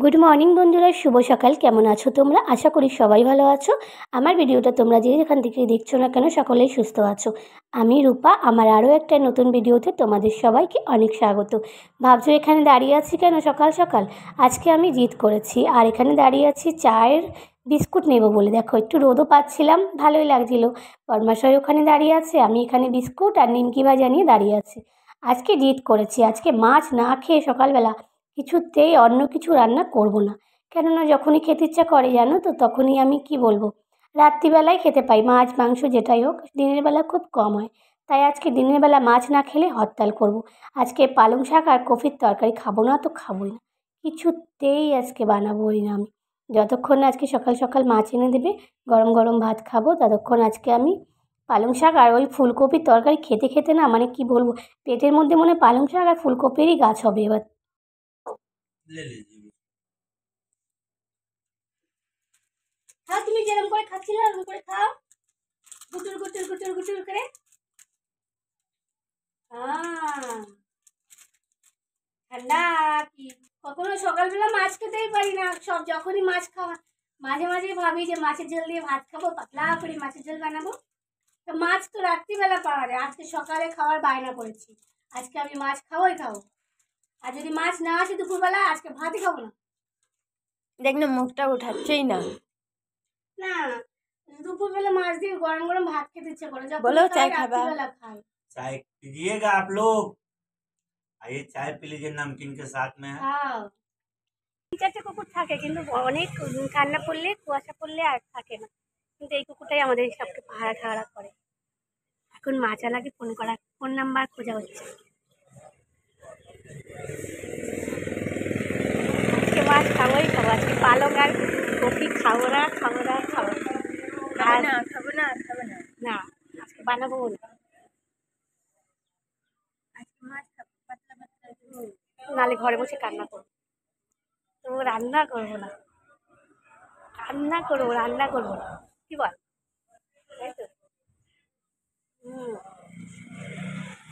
Good morning বন্ধুরা, শুভ সকাল। কেমন আছো তোমরা? আশা করি সবাই ভালো আছো। আমার ভিডিওটা তোমরা যে যেখান থেকে দেখছো না কেন সকলেই সুস্থ আছো। আমি রূপা, আমার আরও একটা নতুন ভিডিওতে তোমাদের সবাইকে অনেক স্বাগত। ভাবছো এখানে দাঁড়িয়ে আছি কেন সকাল সকাল? আজকে আমি জিদ করেছি আর এখানে দাঁড়িয়ে আছি চায়ের বিস্কুট নেব বলে। দেখো একটু রোদও পাচ্ছিলাম, ভালোই লাগছিল। পরমাশয় ওখানে দাঁড়িয়ে আছে, আমি এখানে বিস্কুট আর নিমকি ভাজা নিয়ে দাঁড়িয়ে আছি। আজকে জিদ করেছি, আজকে মাছ না খেয়ে সকালবেলা কিছুতেই অন্য কিছু রান্না করব না। কেননা যখনই খেতে ইচ্ছা করে জানো তো, তখনই আমি কি বলবো, রাত্রিবেলায় খেতে পাই মাছ মাংস যেটাই হোক, দিনের বেলা খুব কম হয়। তাই আজকে দিনের বেলা মাছ না খেলে হরতাল করব। আজকে পালং শাক আর কফির তরকারি খাবো না তো খাবোই না, কিছুতেই আজকে বানাবোই না আমি। যতক্ষণ না আজকে সকাল সকাল মাছ এনে দেবে, গরম গরম ভাত খাবো, ততক্ষণ আজকে আমি পালং শাক আর ওই ফুলকপির তরকারি খেতে খেতে না, মানে কি বলবো, পেটের মধ্যে মনে হয় পালং শাক আর ফুলকপিরই গাছ হবে এবার। ले लीजिए। हाँ, তুমি যেরকম করে খাচ্ছিলে ওরকম করে খাও, গুটুর গুটুর গুটুর গুটুর করে। ঠান্ডা কি, কখনো সকালবেলা মাছ খেতেই পারি না, সব যখনই মাছ খাওয়া, মাঝে মাঝে ভাবি যে মাছের ঝোল দিয়ে ভাত খাবো, পাতলা করে মাছের ঝোল বানাবো। তো মাছ তো রাত্রিবেলা পাওয়া যায়, আজকে সকালে খাওয়ার বায়না করেছি, আজকে আমি মাছ খাবোই খাবো। আর যদি মাছ না আসে দুপুরবেলা, আজকে ভাতই খাবো না। দেখ না, মুখটা উঠাচ্ছেই না। না, दोपहर माछ দিয়ে গরম গরম ভাত খেতে ইচ্ছে করে, যখন बोलो चाय খাই खाबा। রাত্রিবেলা খাই। चाय पीजिएगा आप लोग, आइए चाय पी लीजिए नमकीन के साथ में। খাও। চারটে কুকুর থাকে, কিন্তু অনেক কান্না করলে কুয়াশা পড়লে আর থাকে না, কিন্তু এই কুকুরটাই আমাদের সবকে পাহারা ঠাহারা করে। এখন মাছালাকে ফোন নাম্বার খোঁজা হচ্ছে। আজকে মাছ খাবোই খাবো, আজকে পালং আর কপি খাবো না খাবো না খাবো খাবো না। না, আজকে বানাবো না। আজকে মাছ খাবো, পাতলা পাতলা। নালে ঘরে বসে কান্না করবো, তো রান্না করবো না, রান্না করবো না, কি বল? তাই তো।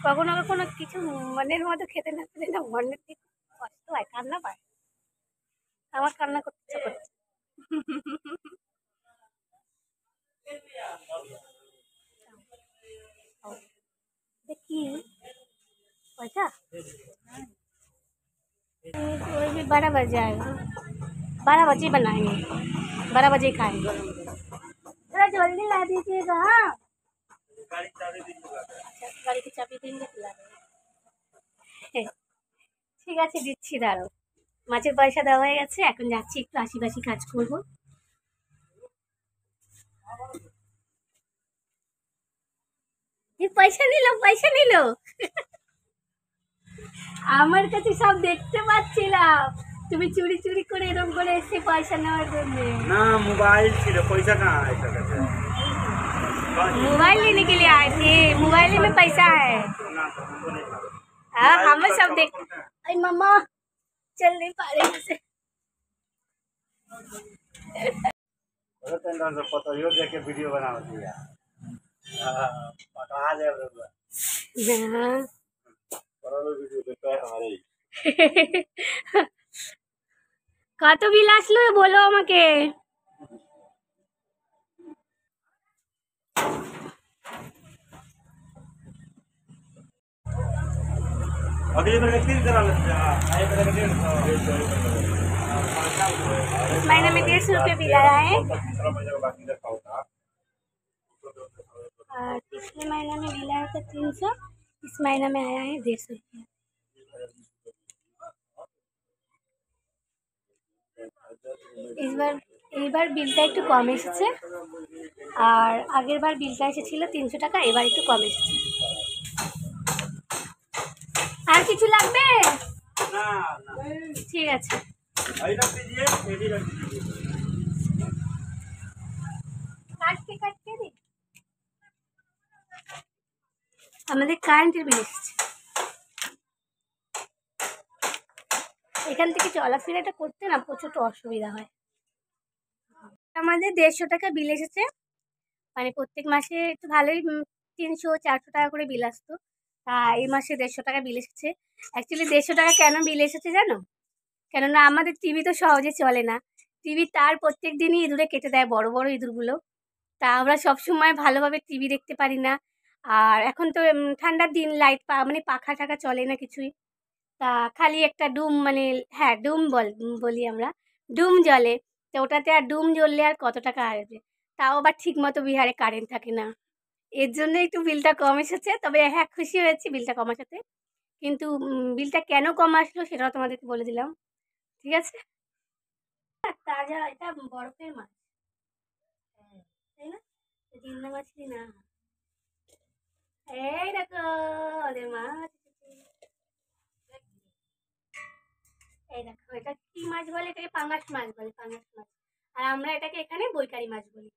কখনো কখনো কিছু মনের মতো খেতে না পেলে না, মনের দিকে কষ্ট হয়, কান্না পায়। আমার কান্না করতে ইচ্ছা করছে। देखिए पैसा कोई भी 12 बज जाएगा, 12 बजे बनाएंगे, 12 बजे खाएंगे। थोड़ा जल्दी ला दीजिएगा। हाँ, अच्छा, गाड़ी की चाबी देंगे तो ला देंगे। ঠিক আছে, দিচ্ছি, দাঁড়াও। মাছের পয়সা দেওয়া হয়ে গেছে, এখন যাচ্ছি একটু আশিপাশি কাজ করব। পয়সা নিল, পয়সা নিল। আমার কাছে সব দেখতে পাচ্ছিলাম, তুমি চুরি চুরি করে এরকম করে এসে পয়সা নেওয়ার জন্য। ना मोबाइल छिलो, पैसा कहाँ है इसका कैसे? मोबाइल लेने के लिए आए थे, मोबाइल में पैसा है। ना तो हमको नहीं मालूम। हाँ, हमें सब देख। अरे मम्मा, चल नहीं पा रही मुझसे। अरे टेंशन से पता यो देख के वीडियो बनाओ दिया। पता आ जाए बरोबर। हाँ। बरोबर वीडियो देखता है हमारे। কত বিল আসলো বলো আমাকে। अगली बार कितनी करा लेते हैं? आए बार 150। इस महीने में 150 रुपये बिल आया है, तीसरा महीने का बाकी रखा होता। और पिछले महीने में बिल आया था 300, इस महीने में आया है 150 रुपये। এইবার বিলটা একটু কম এসেছে, আর আগের বার বিলটা এসেছিল 300 টাকা, এবার একটু কম এসেছে। আর কিছু লাগবে? ना ना ঠিক আছে। आई रख दीजिए, ये भी रख दीजिए। কাটতে দিই। আমাদের কারেন্টের বিল এসেছে, এখান থেকে চলাফেরাটা করতে না প্রচুর অসুবিধা হয়। আমাদের 150 টাকা বিল এসেছে, মানে প্রত্যেক মাসে একটু ভালোই 300-400 টাকা করে বিল আসতো, তা এই মাসে 150 টাকা বিল এসেছে। অ্যাকচুয়ালি 150 টাকা কেন বিল এসেছে জানো? কেননা আমাদের টিভি তো সহজে চলে না। টিভি তার প্রত্যেক দিনই ইঁদুরে কেটে দেয়, বড় বড় ইঁদুরগুলো। তা আমরা সবসময় ভালোভাবে টিভি দেখতে পারি না। আর এখন তো ঠান্ডার দিন, লাইট মানে পাখা টাখা চলে না কিছুই। তা খালি একটা ডুম, মানে হ্যাঁ ডুম বলি আমরা, ডুম জ্বলে। তো ওটাতে আর ডুম জ্বললে আর কত টাকা আসবে, তাও আবার ঠিক মতো বিহারে কারেন্ট থাকে না। এর জন্য একটু বিলটা কম এসেছে। তবে হ্যাঁ, খুশি হয়েছি বিলটা কম আসাতে। কিন্তু বিলটা কেন কম আসলো সেটাও তোমাদেরকে বলে দিলাম, ঠিক আছে? তাজা, এটা বরফের মাছ, তাই না? জিন্দা মাছলি না। এই দেখো ওদের মাছ। এই দেখো, এটা কি মাছ বলে? এটাকে পাঙাশ মাছ বলে, পাঙাশ মাছ। আর আমরা এটাকে এখানে বৈকারি মাছ বলি।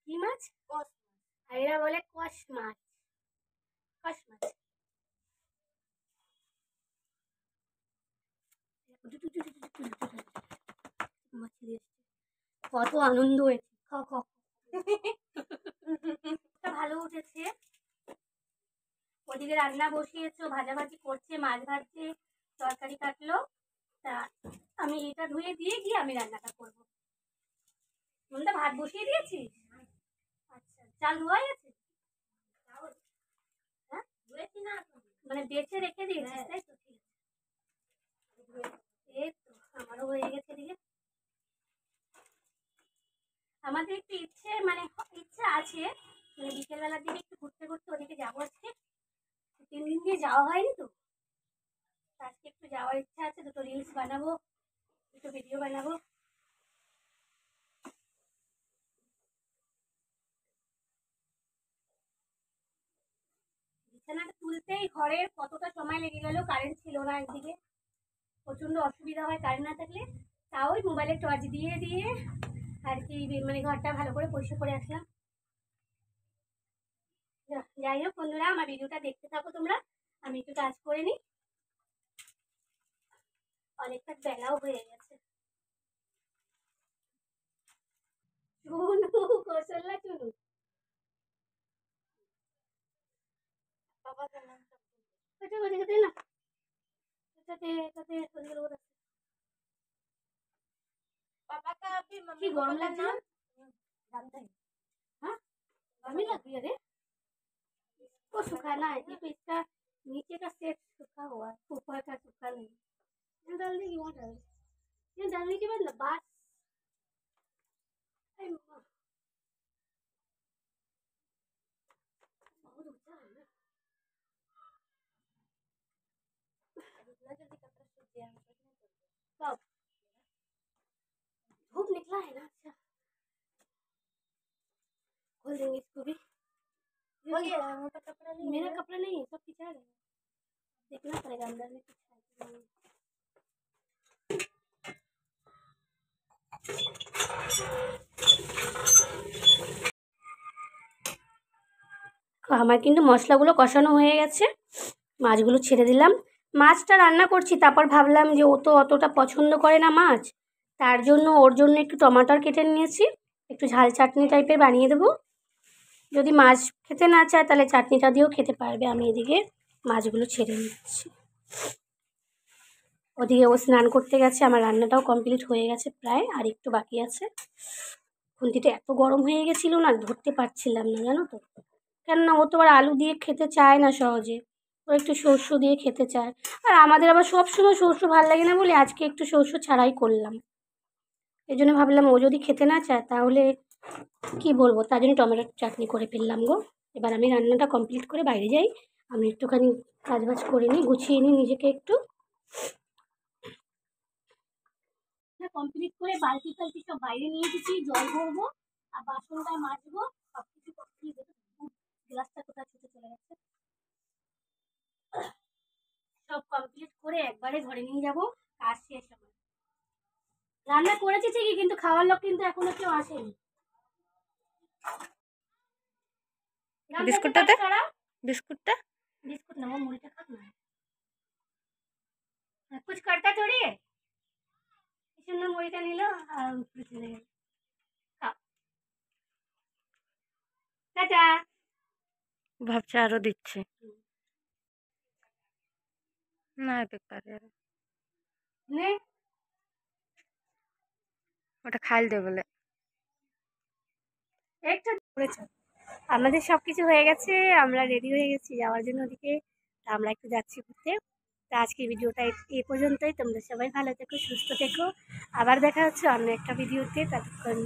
কি মাছ? কস। আর এরা বলে কষ মাছ, কষ মাছ। কত আনন্দ হয়েছে, খাও খাও। ভালো উঠেছে। ওদিকে রান্না বসিয়েছো, ভাজাভাজি করছে, মাছ ভাজছে, তরকারি কাটলো। তা আমি এটা ধুয়ে দিয়ে গিয়ে আমি রান্নাটা করবো। তোমরা ভাত বসিয়ে দিয়েছিস? আচ্ছা, চাল ধোয়াই আছে? হ্যাঁ, ধুয়েছি না, মানে বেছে রেখে দিয়েছিস, তাই তো? ঠিক আছে, এই তো আমারও হয়ে গেছে এদিকে। আমাদের একটু ইচ্ছে, মানে ইচ্ছা আছে, মানে বিকেলবেলার দিকে একটু ঘুরতে ঘুরতে ওদিকে যাবো আজকে। 3 দিন দিয়ে যাওয়া হয়নি তো, আজকে একটু যাওয়ার ইচ্ছা আছে। দুটো রিলস বানাবো, দুটো ভিডিও বানাবো। বিছানাটা তুলতেই ঘরের কতটা সময় লেগে গেল, কারেন্ট ছিল না একদিকে, প্রচণ্ড অসুবিধা হয় কারেন্ট না থাকলে। তাও ওই মোবাইলে টর্চ দিয়ে দিয়ে আর কি, মানে ঘরটা ভালো করে পরিষ্কার করে আসলাম। যাই হোক বন্ধুরা, আমার ভিডিওটা দেখতে থাকো তোমরা, আমি একটু কাজ করে নিই। অনেকটা বেলাও হয়ে গেছে। চুনু, কৌশল্যা চুনু। এটা ওদিকে দে না, এটাতে এটাতে ওদিকে ওটা। কি গরম লাগছে না? हाँ, गर्मी लग रही है रे। इसको सुखाना है, ये तो इसका नीचे का सेट सूखा हुआ है, ऊपर का सूखा नहीं। यहाँ डाल देगी, वहाँ डाल दे। यहाँ डालने के बाद ना बात। अरे मम्मा, बहुत ऊंचा है ना। इतना जल्दी कपड़ा सूख गया है, कब? धूप निकला है ना। अच्छा, खोल देंगे इसको भी। हो गया, मोटा कपड़ा नहीं, मेरा कपड़ा नहीं है, सब खिंचा रहे हैं। देखना पड़ेगा अंदर में कुछ है कि नहीं। আমার কিন্তু মশলাগুলো কষানো হয়ে গেছে, মাছগুলো ছেড়ে দিলাম। মাছটা রান্না করছি, তারপর ভাবলাম যে ও তো অতটা পছন্দ করে না মাছ, তার জন্য ওর জন্য একটু টমাটোর কেটে নিয়েছি, একটু ঝাল চাটনি টাইপের বানিয়ে দেবো। যদি মাছ খেতে না চায় তাহলে চাটনিটা দিয়েও খেতে পারবে। আমি এদিকে মাছগুলো ছেড়ে নিচ্ছি। ওদিকে ও স্নান করতে গেছে, আমার রান্নাটাও কমপ্লিট হয়ে গেছে প্রায়, আর একটু বাকি আছে। খুন্তিটা এত গরম হয়ে গেছিলো না, ধরতে পারছিলাম না, জানো তো। কেননা ও তো আর আলু দিয়ে খেতে চায় না সহজে, ও একটু সর্ষ দিয়ে খেতে চায়। আর আমাদের আবার সবসময় সর্ষ ভালো লাগে না বলে আজকে একটু সর্ষ ছাড়াই করলাম। এই জন্য ভাবলাম ও যদি খেতে না চায় তাহলে কি বলবো, তার জন্য টমেটোর চাটনি করে ফেললাম গো। এবার আমি রান্নাটা কমপ্লিট করে বাইরে যাই, আমি একটুখানি কাজবাজ করে নিই, গুছিয়ে নিই নিজেকে একটু। কমপ্লিট করে বালতি টালতি সব বাইরে নিয়ে এসেছি, জল ভরবো আর বাসনটা মাজবো, সব কিছু কমপ্লিট। গ্লাসটা কোথায় ছুটে চলে গেছে, সব কমপ্লিট করে একবারে ঘরে নিয়ে যাব, কাজ শেষ হবে। রান্না করেছি ঠিকই, কিন্তু খাওয়ার লোক কিন্তু এখনো কেউ আসেনি। বিস্কুটটা দে, বিস্কুটটা। बिस्कुट ना, वो मुड़ी का खाना है, कुछ करता थोड़ी है। इसमें मुड़ी का नहीं लो, कुछ नहीं खाओ। टाटा। ভাবছে আরো দিচ্ছে না, বেকার। নে ওটা খাইল দে বলে। একটা করেছ। আমাদের সব কিছু হয়ে গেছে, আমরা রেডি হয়ে গেছি যাওয়ার জন্য ওদিকে। তা আমরা একটু যাচ্ছি ঘুরতে। তা আজকের ভিডিওটা এ পর্যন্তই। তোমরা সবাই ভালো থেকো, সুস্থ থেকো। আবার দেখা হচ্ছে অন্য একটা ভিডিওতে। ততক্ষণ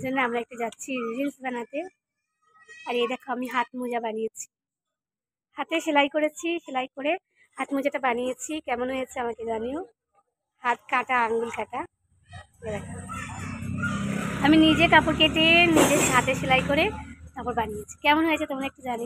জন্য আমরা একটু যাচ্ছি রিলস বানাতে। আর এই দেখো আমি হাত মোজা বানিয়েছি, হাতে সেলাই করেছি, সেলাই করে হাত মোজাটা বানিয়েছি। কেমন হয়েছে আমাকে জানিও। হাত কাটা, আঙ্গুল কাটা। এই দেখো। আমি নিজে কাপড় কেটে নিজে হাতে সেলাই করে তারপর বানিয়েছি। কেমন হয়েছে তোমরা একটু জানিও।